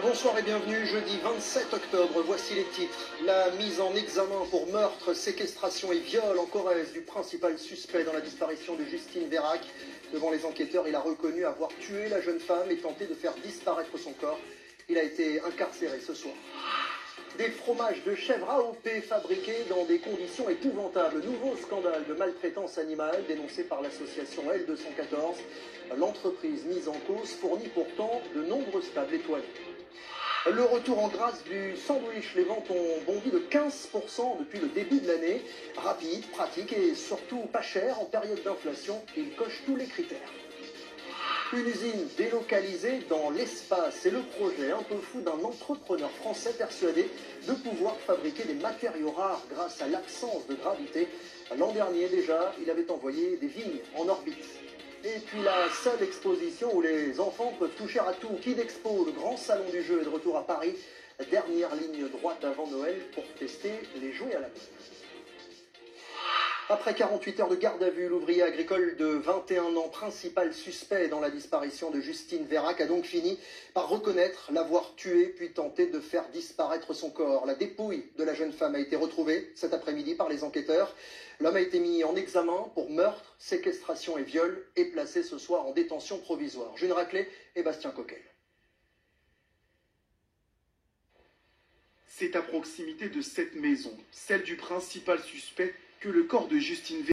Bonsoir et bienvenue, jeudi 27 octobre, voici les titres. La mise en examen pour meurtre, séquestration et viol en Corrèze du principal suspect dans la disparition de Justine Vérac. Devant les enquêteurs, il a reconnu avoir tué la jeune femme et tenté de faire disparaître son corps. Il a été incarcéré ce soir. Des fromages de chèvre AOP fabriqués dans des conditions épouvantables. Nouveau scandale de maltraitance animale dénoncé par l'association L214. L'entreprise mise en cause fournit pourtant de nombreuses tables étoilées. Le retour en grâce du sandwich. Les ventes ont bondi de 15% depuis le début de l'année. Rapide, pratique et surtout pas cher en période d'inflation. Il coche tous les critères. Une usine délocalisée dans l'espace, c'est le projet un peu fou d'un entrepreneur français persuadé de pouvoir fabriquer des matériaux rares grâce à l'absence de gravité. L'an dernier déjà, il avait envoyé des vignes en orbite. Et puis la seule exposition où les enfants peuvent toucher à tout, Kid Expo, le grand salon du jeu est de retour à Paris. Dernière ligne droite avant Noël pour tester les jouets à la main. Après 48 heures de garde à vue, l'ouvrier agricole de 21 ans, principal suspect dans la disparition de Justine Vérac, a donc fini par reconnaître l'avoir tuée puis tenter de faire disparaître son corps. La dépouille de la jeune femme a été retrouvée cet après-midi par les enquêteurs. L'homme a été mis en examen pour meurtre, séquestration et viol et placé ce soir en détention provisoire. Jules Raclé et Bastien Coquel. C'est à proximité de cette maison, celle du principal suspect, que le corps de Justine Vérac